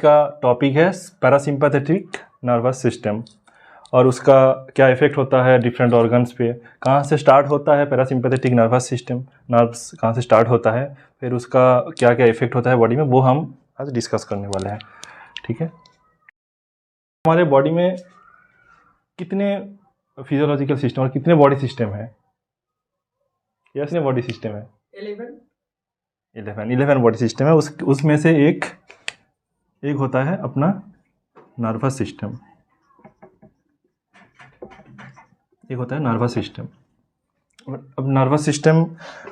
का टॉपिक है parasympathetic nervous system और उसका क्या इफेक्ट होता है डिफरेंट ऑर्गन्स पे, कहाँ से स्टार्ट होता है पैरासिम्पैथेटिक नर्वस सिस्टम, नर्व्स कहाँ से स्टार्ट होता है, फिर उसका क्या क्या इफेक्ट होता है बॉडी में, वो हम आज डिस्कस करने वाले हैं। ठीक है, हमारे बॉडी में कितने फिजियोलॉजिकल सिस्टम और कितने बॉडी सिस्टम है? कितने बॉडी सिस्टम है? 11 बॉडी सिस्टम है। उसमें से एक होता है अपना नर्वस सिस्टम, एक होता है नर्वस सिस्टम। अब नर्वस सिस्टम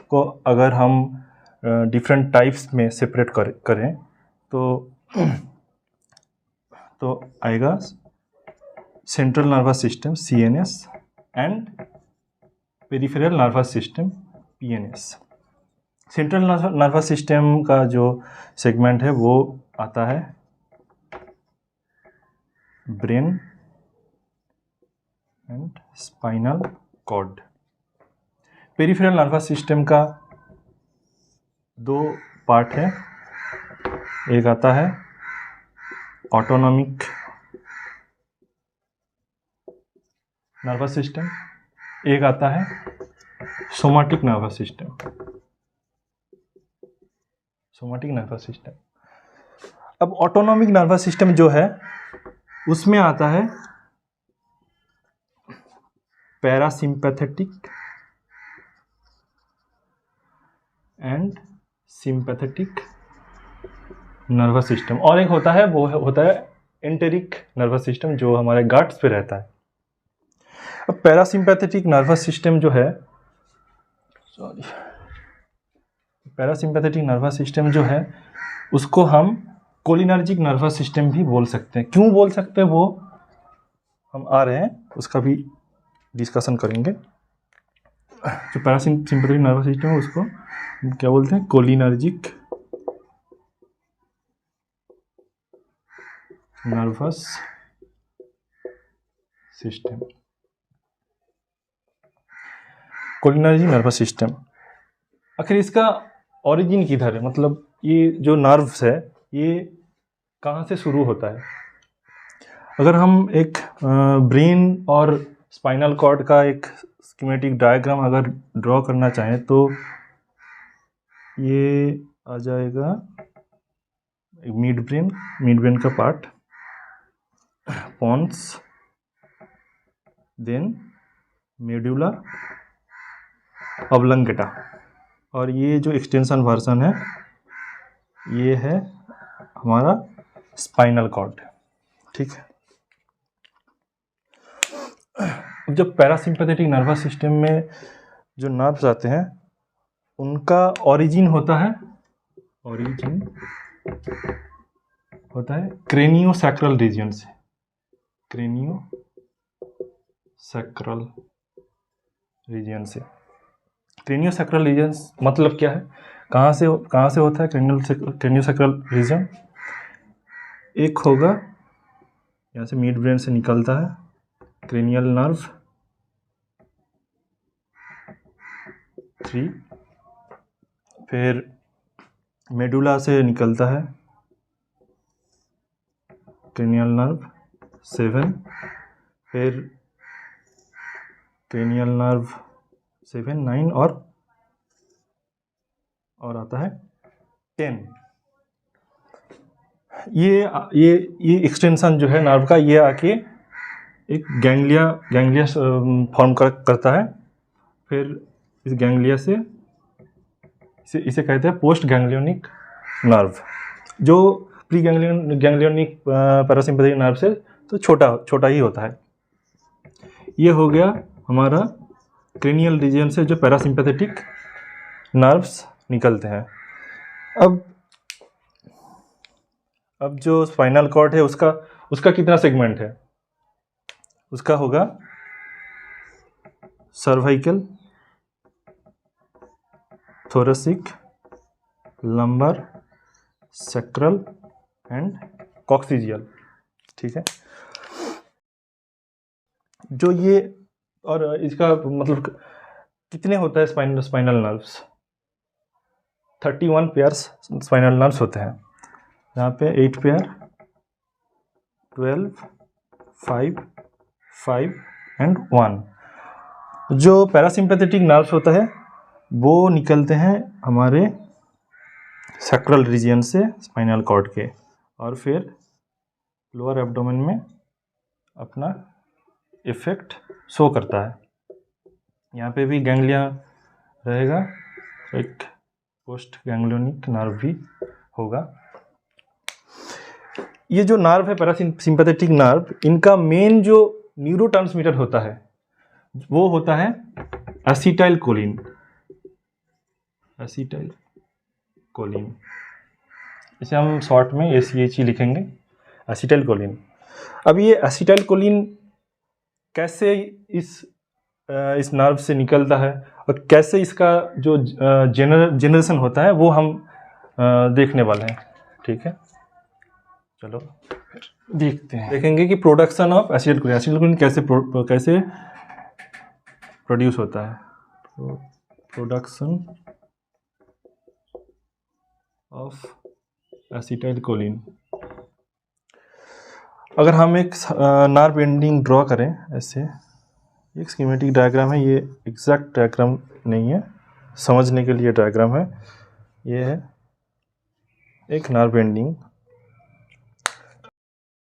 को अगर हम डिफरेंट टाइप्स में सेपरेट करें तो आएगा central nervous system CNS and peripheral nervous system PNS। Central nervous system का जो सेगमेंट है वो आता है brain and spinal cord. Peripheral nervous system का 2 पार्ट है, एक आता है ऑटोनॉमिक नर्वस सिस्टम, एक आता है somatic nervous system. Somatic nervous system. अब ऑटोनॉमिक नर्वस सिस्टम जो है उसमें आता है parasympathetic and sympathetic nervous system, और एक होता है वो होता है एंटेरिक नर्वस सिस्टम जो हमारे गट्स पे रहता है। अब पैरासिम्पैथेटिक नर्वस सिस्टम जो है, पैरासिम्पैथेटिक नर्वस सिस्टम जो है उसको हम कोलिनर्जिक नर्वस सिस्टम भी बोल सकते हैं। क्यों बोल सकते हैं वो हम आ रहे हैं, उसका भी डिस्कशन करेंगे। जो पैरासिम्पैथेटिक नर्वस सिस्टम है उसको क्या बोलते हैं? Cholinergic nervous system. Cholinergic nervous system. आखिर इसका ओरिजिन किधर है, मतलब ये जो नर्व्स है ये कहाँ से शुरू होता है? अगर हम एक ब्रेन और स्पाइनल कॉर्ड का एक स्कीमेटिक डायग्राम अगर ड्रॉ करना चाहें तो ये आ जाएगा मिड ब्रेन का part, pons, then medulla oblongata, और ये जो एक्सटेंशन वर्जन है ये है हमारा स्पाइनल कॉर्ड। ठीक है, जब पैरासिम्पैथेटिक नर्वस सिस्टम में जो नर्व्स आते हैं उनका ओरिजिन होता है क्रेनियोसैक्रल रीजन से। क्रेनियोसैक्रल रीजन मतलब क्या है, कहाँ से होता है क्रेनियोसैक्रल रीजन? एक होगा यहाँ से मिड ब्रेन से निकलता है क्रेनियल नर्व 3, फिर मेडुला से निकलता है क्रेनियल नर्व 7, फिर क्रेनियल नर्व 7, 9 और आता है 10। ये एक्सटेंशन जो है नर्व का ये आके एक गैंग्लिया फॉर्म करता है। फिर इस गैंग्लिया से इसे कहते हैं पोस्ट गैंग्लियोनिक नर्व, जो प्री गैंग्लियोनिक पैरासिम्पैथेटिक नर्व से तो छोटा ही होता है। ये हो गया हमारा क्रेनियल रीजन से जो पैरासिम्पैथेटिक नर्व्स निकलते हैं। अब जो स्पाइनल कॉर्ड है उसका कितना सेगमेंट है? उसका होगा cervical, thoracic, lumbar, sacral and coccygeal. ठीक है, जो ये और इसका मतलब कितने होता है spinal nerves? 31 pairs spinal nerves होते हैं। यहाँ पे 8 पेयर 12, 5, 5 एंड 1। जो पैरासिम्पैथेटिक नर्व्स होता है वो निकलते हैं हमारे सैक्रल रीजन से स्पाइनल कॉर्ड के, और फिर लोअर एब्डोमेन में अपना इफेक्ट शो करता है। यहाँ पे भी गैंग्लिया रहेगा, एक पोस्ट गैंग्लियोनिक नर्व भी होगा। ये जो नर्व है पैरासिम्पैथेटिक नर्व, इनका मेन जो न्यूरोट्रांसमीटर होता है वो होता है एसिटाइल कोलिन। एसिटाइल कोलिन, इसे हम शॉर्ट में ACH लिखेंगे, एसिटाइल कोलिन। अब ये एसिटाइल कोलिन कैसे इस नर्व से निकलता है और कैसे इसका जो जनरेशन होता है वो हम देखने वाले हैं। ठीक है, चलो फिर देखते हैं, देखेंगे कि प्रोडक्शन ऑफ एसिटाइल कोलिन कैसे प्रोड्यूस होता है। Production of acetyl choline. अगर हम एक नर्व एंडिंग ड्रॉ करें, ऐसे एक स्कीमेटिक डायग्राम है, ये एग्जैक्ट डायग्राम नहीं है, समझने के लिए डायग्राम है। ये है एक नर्व एंडिंग।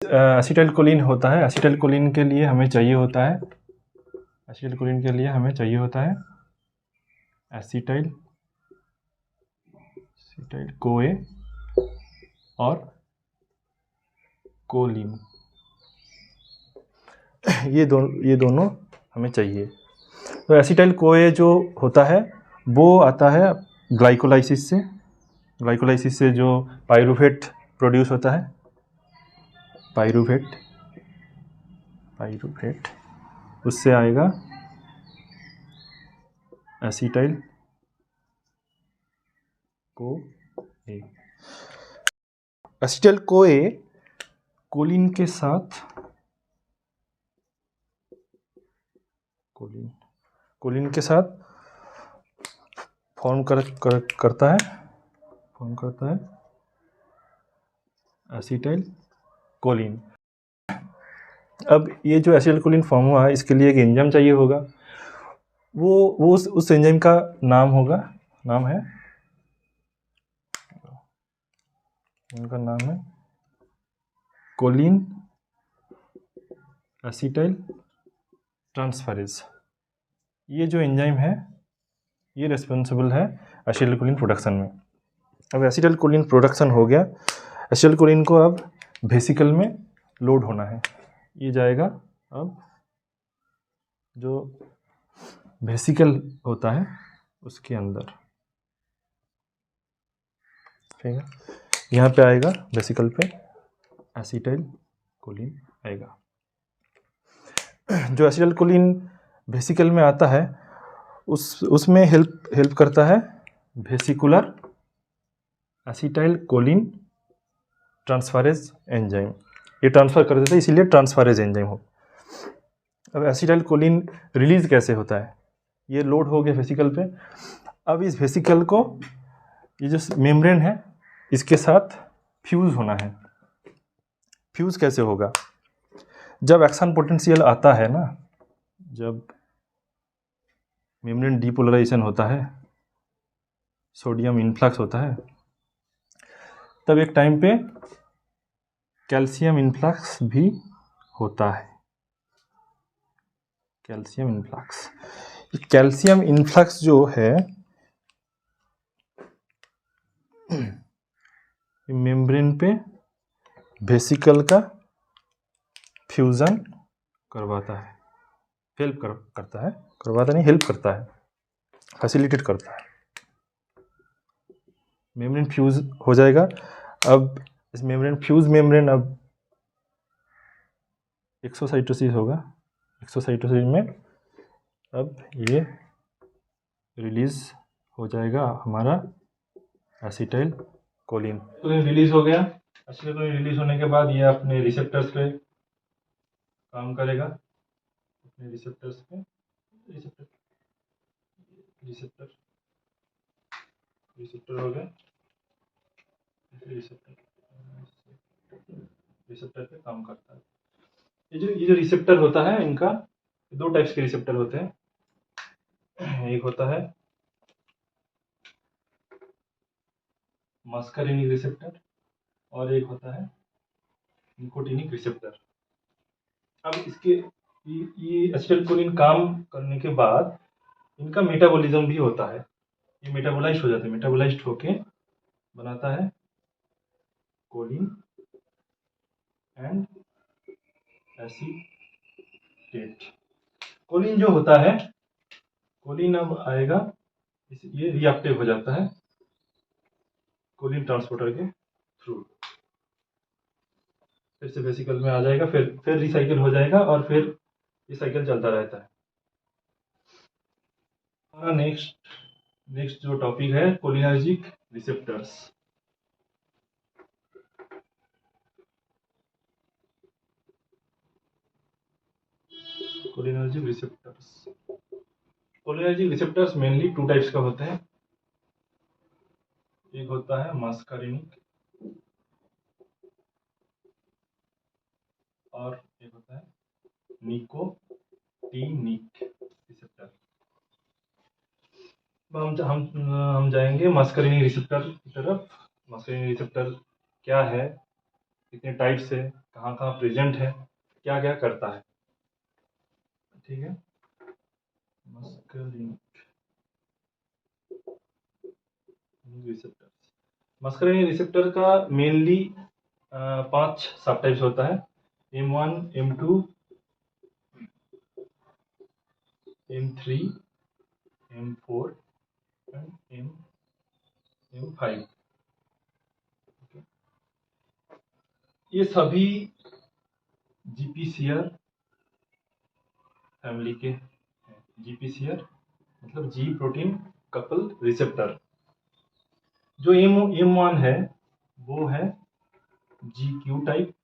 एसिटाइल कोलिन होता है, एसिटाइल कोलिन के लिए हमें चाहिए होता है, एसिटाइल कोलिन के लिए हमें चाहिए होता है एसिटाइल कोए और कोलिन, ये दोनों हमें चाहिए। तो एसिटाइल कोए जो होता है वो आता है ग्लाइकोलाइसिस से। ग्लाइकोलाइसिस से जो पाइरूवेट प्रोड्यूस होता है, पाइरूवेट उससे आएगा acetyl CoA. Acetyl CoA Colin के साथ फॉर्म करता है एसिटाइल कोलिन। अब ये जो एसिटाइल कोलिन फॉर्म हुआ है, इसके लिए एक एंजाइम चाहिए होगा। वो उस एंजाइम का नाम है उनका नाम है कोलिन एसिटाइल ट्रांसफरेज। ये जो एंजाइम है ये रिस्पॉन्सिबल है एसिटाइल कोलिन प्रोडक्शन में। अब एसिटाइल कोलिन प्रोडक्शन हो गया, एसिटाइल कोलिन को अब वेसिकल में लोड होना है। ये जाएगा अब जो वेसिकल होता है उसके अंदर, ठीक है। यहाँ पे आएगा वेसिकल पे एसिटाइल कोलिन आएगा। जो एसिटाइल कोलिन वेसिकल में आता है उसमें हेल्प करता है vesicular acetyl choline transferase enzyme. ये ट्रांसफर कर देता है, इसीलिए ट्रांसफरेज एंजाइम हो। अब एसिटाइल कोलिन रिलीज कैसे होता है, ये लोड हो गया वेसिकल पे। अब इस वेसिकल को ये जो मेम्ब्रेन है इसके साथ फ्यूज होना है। फ्यूज कैसे होगा, जब एक्शन पोटेंशियल आता है ना, जब मेम्ब्रेन डीपोलराइजेशन होता है, सोडियम इन्फ्लक्स होता है, तब एक टाइम पे कैल्शियम इन्फ्लक्स भी होता है। कैल्शियम इन्फ्लक्स जो है मेम्ब्रेन पे वेसिकल का फ्यूजन करवाता है, हेल्प करता है, करवाता नहीं, हेल्प करता है, फैसिलिटेट करता है। मेम्ब्रेन फ्यूज हो जाएगा। अब इस फ्यूज मेम्ब्रेन अब एक्सोसाइटोसिस होगा। एक्सोसाइटोसिस में अब ये रिलीज हो जाएगा हमारा एसिटाइल कोलिन। रिलीज हो गया। एसिटाइल कोलिन रिलीज होने के बाद ये अपने रिसेप्टर्स पे काम करेगा, अपने रिसेप्टर्स पे, रिसेप्टर हो गया, रिसेप्टर रिसेप्टर पे काम करता है। ये जो रिसेप्टर होता है, इनका दो टाइप्स के रिसेप्टर होते हैं। एक होता है मस्करिनिक रिसेप्टर और एक होता है निकोटिनिक रिसेप्टर। अब इसके ये एसिटाइलकोलिन काम करने के बाद इनका मेटाबॉलिज्म भी होता है। ये मेटाबोलाइज्ड हो जाते हैं, मेटाबोलाइज्ड होके बनाता है कोलिन एंड एसीटेट। कोलिन जो होता है, कोलिन अब आएगा, ये रिएक्टिव हो जाता है कोलिन ट्रांसपोर्टर के थ्रू, फिर से वेसिकल में आ जाएगा, फिर रिसाइकिल हो जाएगा और फिर ये साइकिल चलता रहता है। हमारा नेक्स्ट जो टॉपिक है cholinergic receptors. Cholinergic receptors, cholinergic receptors mainly two types का होते हैं। एक होता है मस्करिनिक और एक होता है निकोटिनिक रिसेप्टर। हम जाएंगे मस्करिनिक रिसेप्टर की तरफ। मस्करिनिक रिसेप्टर क्या है, कितने टाइप्स है, कहाँ कहाँ प्रेजेंट है, क्या क्या करता है। ठीक है, मस्करिनिक रिसेप्टर। मस्करिनिक रिसेप्टर का मेनली 5 सब टाइप्स होता है। M1, M2, M3, M4 and M5। ये सभी जीपीसीआर फैमिली के हैं। जीपीसीआर मतलब जी प्रोटीन कपल रिसेप्टर। जो M1 है वो है जी क्यू टाइप,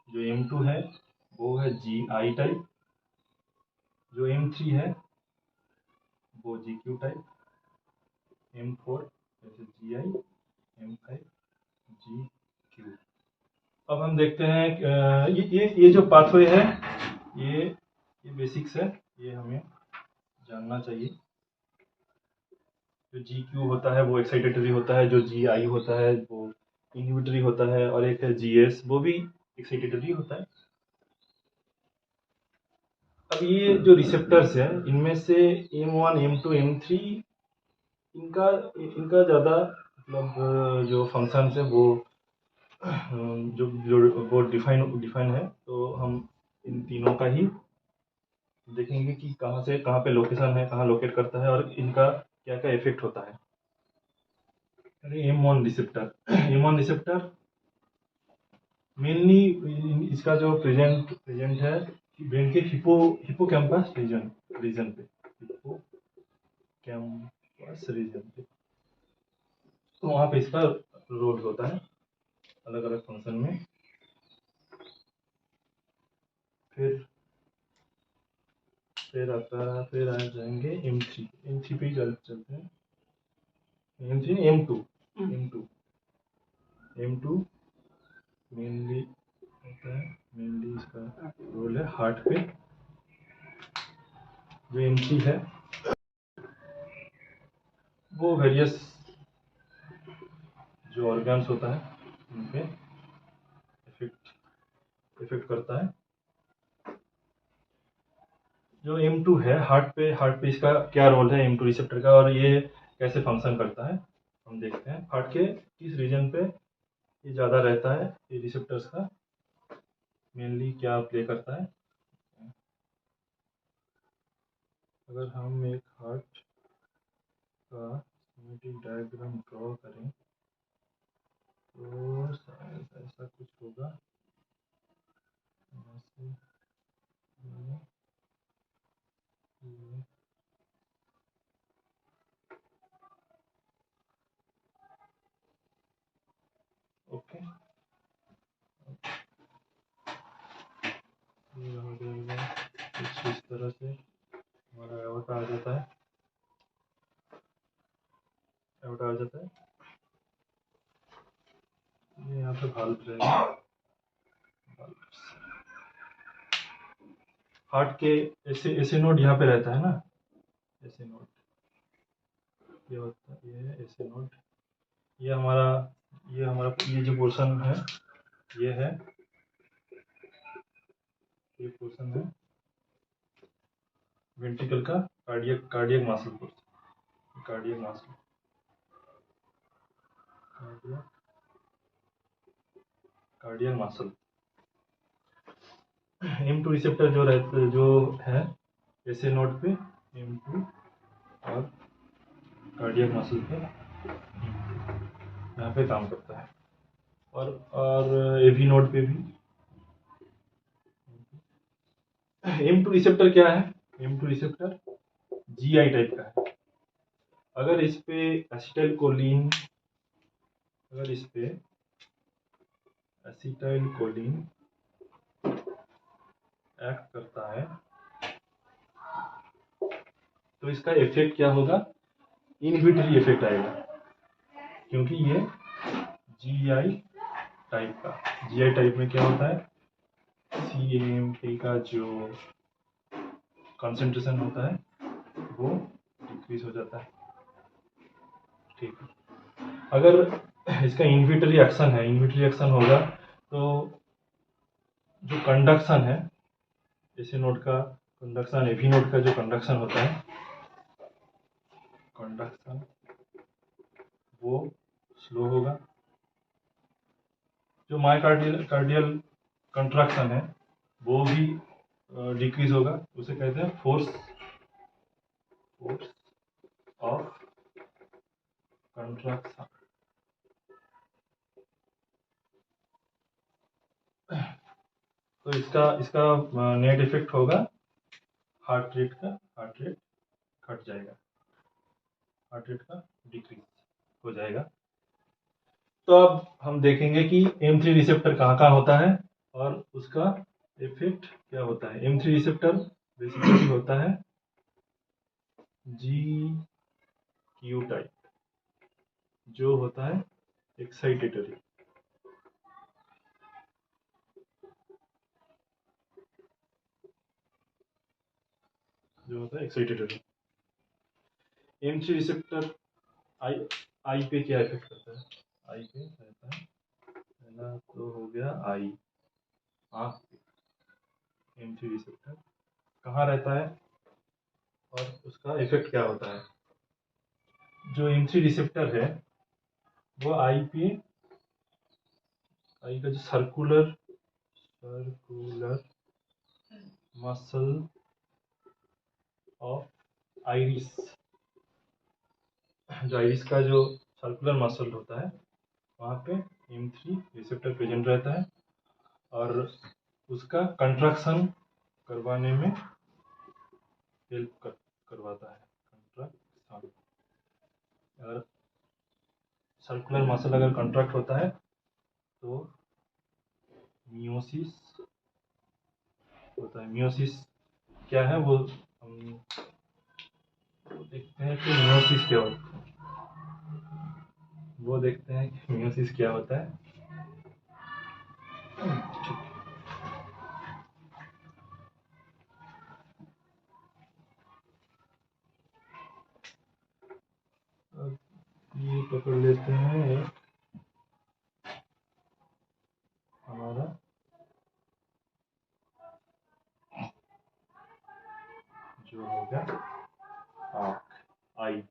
जो M2 है वो है जी आई टाइप, जो M3 है वो जी क्यू टाइप, M4 जैसे जी आई, M5 जी क्यू। अब हम देखते हैं ये जो पाथवे है, ये बेसिक्स है, ये हमें जानना चाहिए। जो जी क्यू होता है वो एक्साइटेटरी होता है, जो जी आई होता है वो इनहिबिटरी होता है, और एक है जी एस, वो भी एक्साइटेटरी होता है। अब ये जो रिसेप्टर्स हैं इनमें से M1, M2, M3 इनका इनका ज़्यादा मतलब जो फंक्शंस है वो जो जो वो डिफाइन है, तो हम इन तीनों का ही देखेंगे कि कहाँ से कहाँ पे लोकेशन है, कहाँ लोकेट करता है और इनका क्या क्या इफेक्ट होता है। अरे M1 receptor, M1 receptor mainly इसका जो प्रेजेंट है ब्रेन के हिपोकैम्पस रीजन पे, हिपोकैम्पस रीजन पे, तो वहाँ पे इसका रोल होता है अलग अलग फंक्शन में। फिर आ जाएंगे M3 पे ही चलते हैं। M3 M2 मेनली होता है, मेनली इसका रोल है हार्ट पे। जो M3 है वो वेरियस जो ऑर्गन्स होता है उन पे इफेक्ट करता है। जो M2 है हार्ट पे इसका क्या रोल है M2 रिसेप्टर का, और ये कैसे फंक्शन करता है हम देखते हैं। हार्ट के किस रीजन पे ये ज़्यादा रहता है, ये रिसेप्टर्स का मेनली क्या प्ले करता है। अगर हम एक हार्ट का स्कीमेटिक डायग्राम ड्रॉ करें तो शायद ऐसा कुछ होगा। ओके, ये हो जाएगा कुछ इस तरह से हमारा एवोटा आ जाता है, ये यहाँ पे भाल्व रहेगा। हार्ट के ऐसे ऐसे नोड यहाँ पे रहता है ना, ऐसे नोड ये होता है, ये है ऐसे नोड, ये हमारा ये जो पोर्शन है ये है, ये पोर्शन है वेंट्रिकल का cardiac muscle portion, cardiac muscle, cardiac muscle. M2 receptor जो है ऐसे नोड पे M2 और कार्डियक मसल पे यहाँ पे काम करता है, और AV नोड पे भी। M2 रिसेप्टर क्या है? M2 रिसेप्टर GI टाइप का है। अगर इस पे एसिटाइल कोलिन एक्ट करता है तो इसका इफेक्ट क्या होगा? इनहिबिटरी इफेक्ट आएगा, क्योंकि ये GI टाइप का, GI टाइप में क्या होता है, CAMP का जो कंसंट्रेशन होता है वो डिक्रीज हो जाता है। ठीक है, अगर इसका इनहिबिटरी एक्शन होगा तो जो कंडक्शन है, ऐसे नोड का कंडक्शन, एवी नोड का जो कंडक्शन होता है, कंडक्शन वो स्लो होगा। जो मायोकार्डियल कंट्रैक्शन है वो भी डिक्रीज होगा, उसे कहते हैं फोर्स ऑफ कंट्रैक्शन। तो इसका नेट इफेक्ट होगा हार्ट रेट घट जाएगा, हार्ट रेट का डिक्रीज हो जाएगा। तो अब हम देखेंगे कि M3 रिसेप्टर कहाँ कहाँ होता है और उसका इफेक्ट क्या होता है। M3 रिसेप्टर बेसिकली होता है GQ टाइप, जो होता है एक्साइटेटरी, M3 रिसेप्टर आई पे क्या इफेक्ट करता है? आई पे रहता है, पहला तो हो गया आई, आँख पे M3 रिसेप्टर कहाँ रहता है और उसका इफेक्ट क्या होता है? जो M3 रिसेप्टर है वो आई का जो सर्कुलर मसल ऑफ आइरिस, जो आइरिस का जो सर्कुलर मसल होता है वहाँ पे M3 रिसेप्टर प्रेजेंट रहता है और उसका कंट्रैक्शन करवाने में हेल्प करवाता है। कंट्रैक्शन, अगर सर्कुलर मसल अगर कंट्रैक्ट होता है तो मियोसिस होता है। मियोसिस क्या है वो हम देखते हैं कि मियोसिस क्या होता है, वो देखते हैं कि मियोसिस क्या होता है। अब ये पकड़ लेते हैं एक हमारा जो हो गया आँख, eye,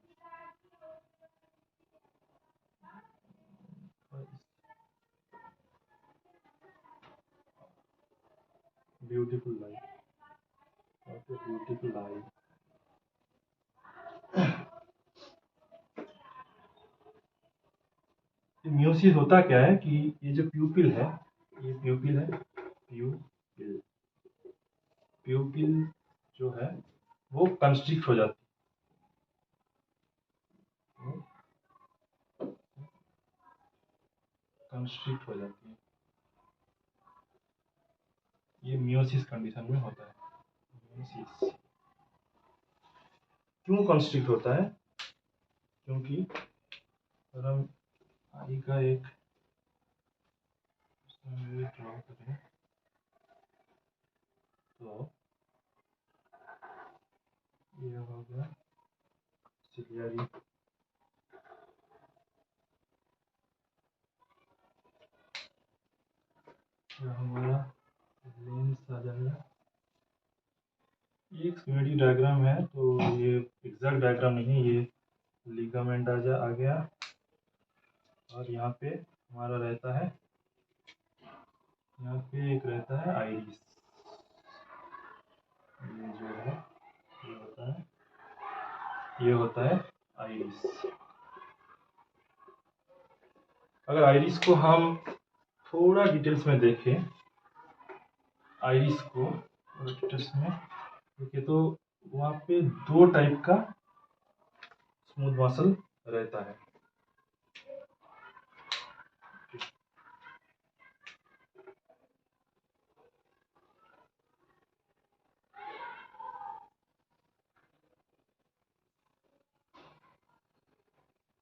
beautiful life, what a beautiful eye. Miosis होता क्या है कि ये जो प्यूपिल है, ये प्यूपिल है, प्यूपिल जो है वो कंस्ट्रिक्ट हो जाती है, कंस्ट्रिक्ट हो जाती है। ये मियोसिस कंडीशन में होता है। मियोसिस क्यों कंस्ट्रिक्ट होता है? क्योंकि अगर हम आई का एक ड्रॉ करें तो हमारा लेंस आ जाएगा। ये एक स्कीमेटिक डायग्राम है, तो ये एग्जैक्ट डायग्राम नहीं है, ये लिगामेंट आ गया, और यहाँ पे हमारा रहता है, यहाँ पे एक रहता है आइरिस। ये जो है ये होता है आइरिस। अगर आइरिस को हम थोड़ा डिटेल्स में देखें, आइरिस को डिटेल्स में देखें तो वहाँ पे दो टाइप का स्मूथ मसल रहता है।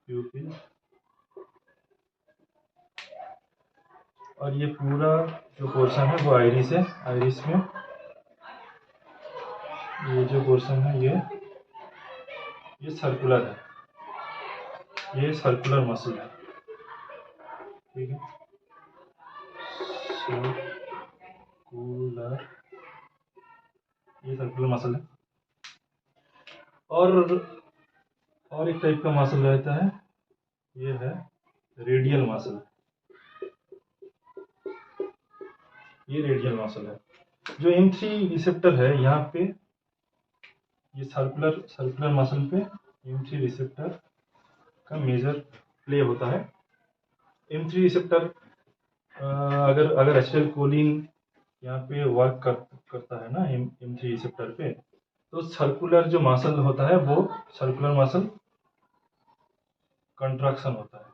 प्यूपिल, और ये पूरा जो पोर्शन है वो आइरिस है। आइरिस में ये जो पोर्शन है ये सर्कुलर है, ये सर्कुलर मसल है, ठीक है, सर्कुलर, ये सर्कुलर मसल है। और एक टाइप का मसल रहता है, ये है रेडियल मसल, ये रेडियल मसल है। जो M3 रिसेप्टर है यहाँ पे, ये सर्कुलर मसल पे M3 रिसेप्टर का मेजर प्ले होता है। M3 रिसेप्टर अगर एसिटाइलकोलिन यहाँ पे वर्क करता है ना M3 रिसेप्टर पे, तो सर्कुलर जो मसल होता है वो सर्कुलर मसल कंट्रैक्शन होता है,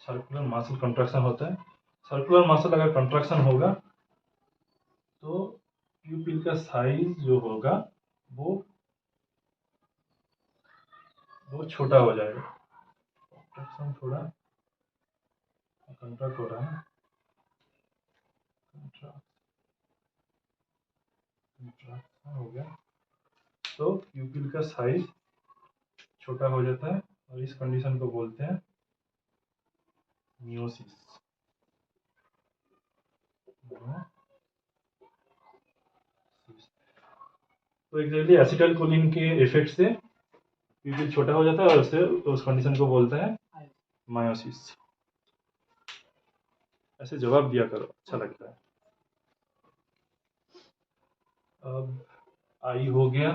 सर्कुलर मसल कंट्रैक्शन होता है। सर्कुलर मसल अगर कंट्रैक्शन होगा तो प्यूपिल का साइज जो होगा वो छोटा हो जाएगा। कंट्रैक्शन थोड़ा कंट्रैक्ट हो रहा है, कंट्रैक्शन हो गया तो प्यूपिल का साइज छोटा हो जाता है, और इस कंडीशन को बोलते हैं मियोसिस। तो एग्जैक्टली एसिटाइलकोलिन के इफेक्ट से प्यूपिल छोटा हो जाता है, और उससे उस कंडीशन को बोलते हैं मायोसिस। ऐसे जवाब दिया करो, अच्छा लगता है। अब आई हो गया,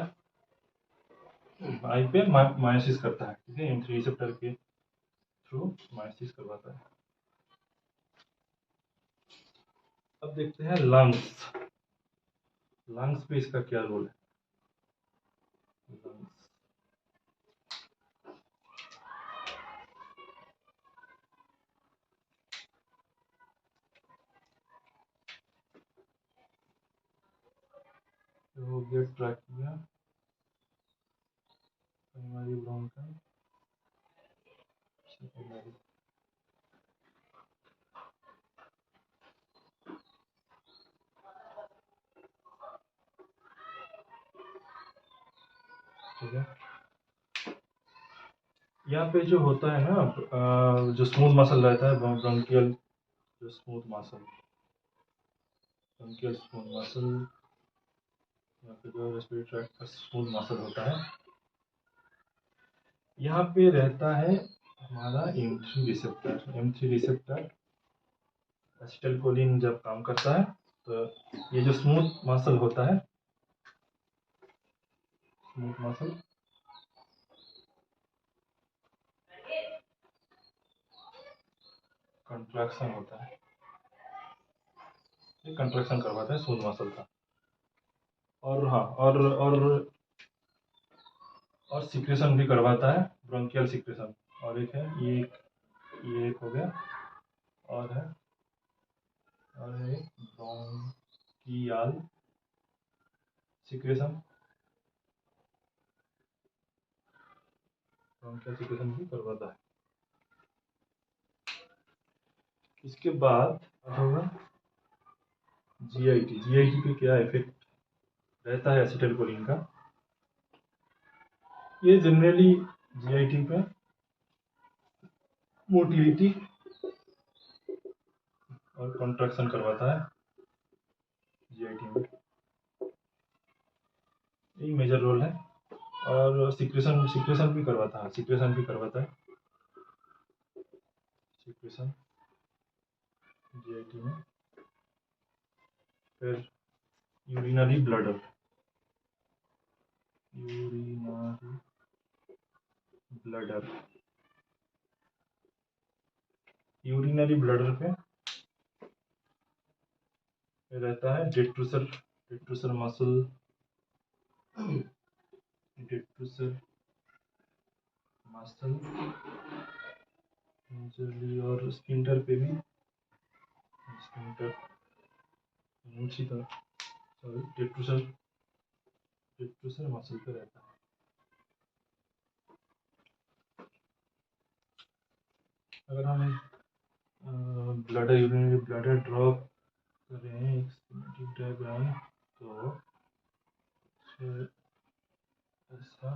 आई पे मायोसिस करता है, ठीक है, M3 रिसेप्टर के थ्रू मायोसिस करवाता है। अब देखते हैं लंग्स, लंग्स पे इसका क्या रोल है। लंग्स, हो गया ट्रैकिया, प्राइमरी ब्रोंकाई, सेकेंडरी। ठीक है, यहाँ पे जो होता है ना, जो स्मूथ मसल रहता है ब्रोंकियल, जो smooth muscle, bronchial smooth muscle, यहाँ पे जो रेस्पिरेटरी ट्रैक्ट का स्मूथ मसल होता है, यहाँ पे रहता है हमारा M3 receptor. M3 receptor acetylcholine जब काम करता है तो ये जो स्मूथ मसल होता है, स्मूथ मसल कंट्रैक्शन होता है, ये कंट्रैक्शन करवाता है स्मूथ मसल का। और हाँ, और सिक्रेशन भी करवाता है, ब्रोंकियल सिक्रेशन। और एक है ये एक हो गया, और है ब्रोंकियल सिक्रेशन, ब्रोंकियल सिक्रेशन भी करवाता है। इसके बाद होगा GIT। GIT पे क्या इफेक्ट रहता है एसिटाइलकोलिन का। ये जनरली GIT पे मोटिलिटी और कॉन्ट्रैक्शन करवाता है जीआईटी में। यही मेजर रोल है। और सिक्रेशन भी करवाता है, सिक्रेशन जीआईटी में। फिर यूरिनरी ब्लडर पे रहता है डेट्रूसर मसल, और स्फिंक्टर पे भी, डेट्रूसर मसल पे रहता है। अगर हम यूरिनरी ब्लडर ड्रॉप करें एक स्कीमेटिक डायग्राम, तो ऐसा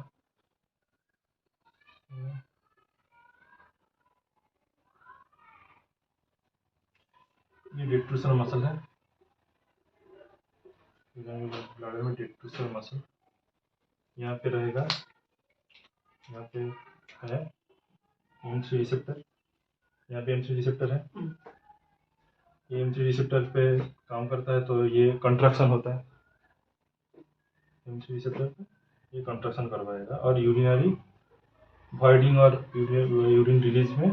ये डेट्रूसर मसल है, ब्लडर में डेट्रूसर मसल यहाँ पे रहेगा। यहाँ पे है M3 रिसेप्टर, यहाँ पे M3 रिसेप्टर है। ये M3 रिसेप्टर पे काम करता है, तो ये कंट्रैक्शन होता है M3 रिसेप्टर पे, ये कंट्रैक्शन करवाएगा और यूरिनरी वॉइडिंग और यूरिन रिलीज में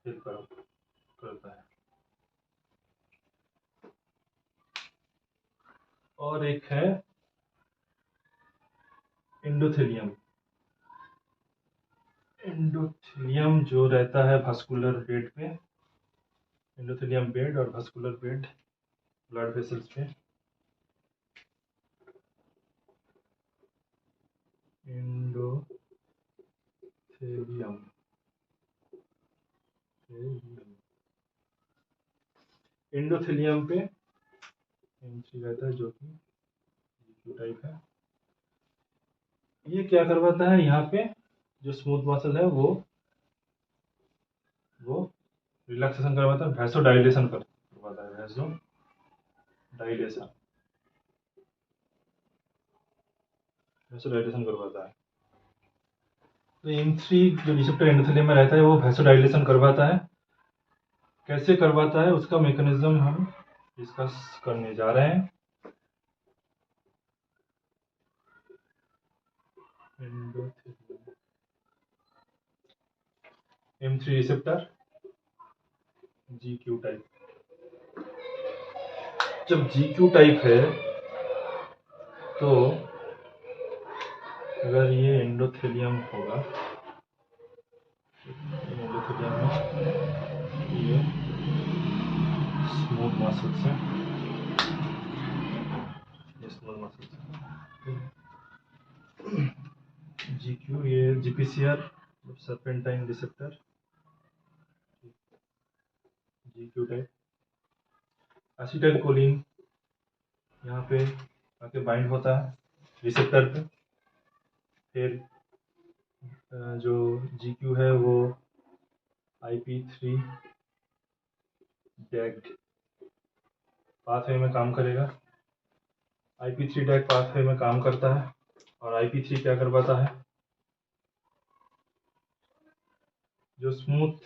हेल्प करता है। और एक है एंडोथेलियम जो रहता है vascular बेड पे, एंडोथेलियम बेड और vascular बेड ब्लड वेसल्स पे। एंडोथेलियम पे M3 रहता है, जो कि GQ टाइप है। ये क्या करवाता है, यहाँ पे जो स्मूथ मसल है वो रिलैक्सेशन करवाता है, वैसोडाइलेशन करवाता है, वैसोडाइलेशन करवाता है। तो M3 जो रिसेप्टर एंडोथेलियम में रहता है वो वैसोडाइलेशन करवाता है। कैसे करवाता है उसका मैकेनिज्म हम डिस्कस करने जा रहे हैं। M3 receptor GQ type. जब GQ टाइप है तो अगर ये एंडोथेलियम होगा, एंडोथेलियम में ये स्मूथ मसल्स है, GQ ये GPCR serpentine receptor GQ type. Acetyl choline यहाँ पे आके बाइंड होता है रिसेप्टर पे। फिर जो GQ है वो IP3 डैग्ड पाथवे में काम करेगा। IP3 डैग पाथवे में काम करता है और IP3 क्या करवाता है, जो स्मूथ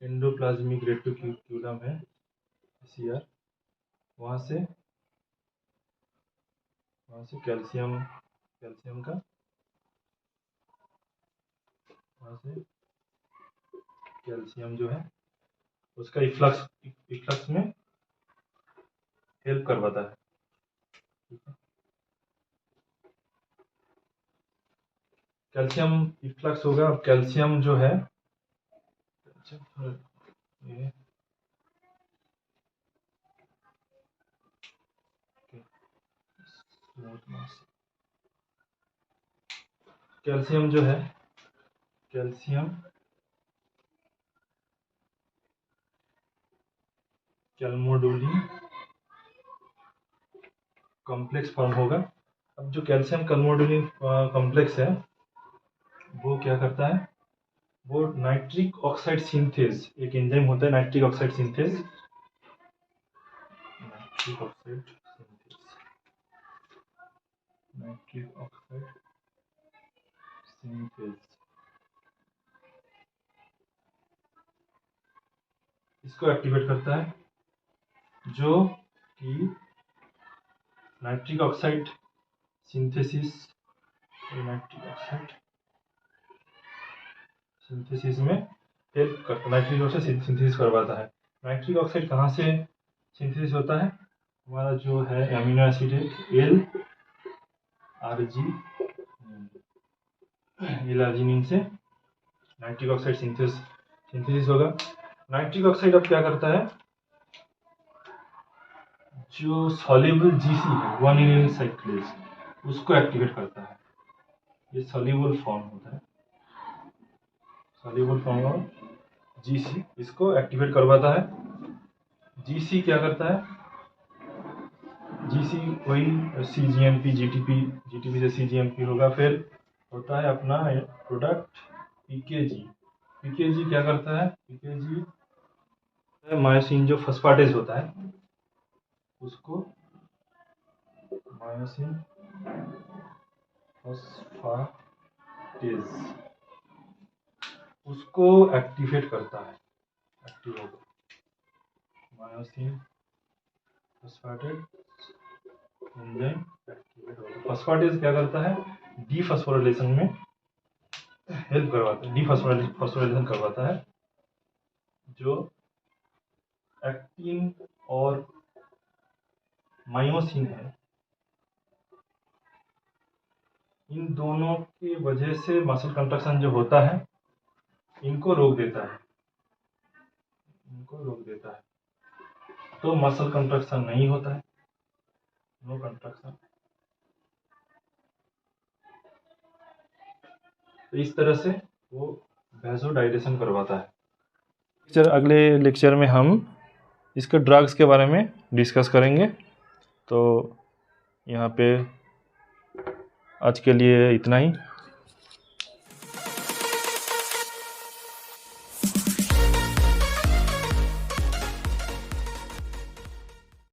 एंडोप्लाज्मिक रेटिकुलम है CR, वहाँ से कैल्शियम का कैल्शियम जो है उसका इफ्लक्स में हेल्प करवाता है। कैल्शियम इफ्लक्स होगा। अब कैल्शियम जो है ये कैल्शियम जो है कैल्मोडोलिन कॉम्प्लेक्स फॉर्म होगा। अब जो कैल्शियम कैल्मोडोलिन कॉम्प्लेक्स है वो क्या करता है, वो नाइट्रिक ऑक्साइड सिंथेज, एक एंजाइम होता है nitric oxide synthase, nitric oxide synthase, nitric oxide synthase, इसको एक्टिवेट करता है, जो कि nitric oxide synthesis, nitric oxide synthesis में हेल्प करता है, नाइट्रिक ऑक्साइड सिंथेसिस करवाता है। नाइट्रिक ऑक्साइड कहाँ से सिंथेसिस होता है? हमारा जो है अमीनो एसिड है L-आर्जिनिन से नाइट्रिक ऑक्साइड सिंथेसिस होगा। नाइट्रिक ऑक्साइड अब क्या करता है, जो सॉल्युबल जीसी है, गुआनिलीन साइक्लेज, उसको एक्टिवेट करता है। ये सॉल्युबल फॉर्म होता है, सॉल्युबल फॉर्म ऑफ जीसी, इसको एक्टिवेट करवाता है। जीसी क्या करता है, जीसी वही सीजीएमपी, जीटीपी से सीजीएमपी होगा, फिर होता है अपना प्रोडक्ट पीकेजी। पीकेजी क्या करता है, पीकेजी मायोसिन जो फॉस्फेटेज होता है, उसको मायोसिन फॉस्फेटेज उसको एक्टिवेट करता है, एक्टिव होगा मायोसिन फॉस्फेटेज एंजाइम एक्टिवेट होगा। फॉस्फेटेज क्या करता है, डीफॉस्फोराइलेशन में हेल्प करवाता है, डीफॉस्फोराइलेशन करवाता है, जो एक्टिन और मायोसिन है, इन दोनों की वजह से मसल कंट्रक्शन जो होता है, इनको रोक देता है, इनको रोक देता है, तो मसल कंट्रक्शन नहीं होता है, नो कंट्रक्शन। तो इस तरह से वो वैसोडाइलेशन करवाता है। अगले लेक्चर में हम इसके ड्रग्स के बारे में डिस्कस करेंगे। तो यहाँ पे आज के लिए इतना ही।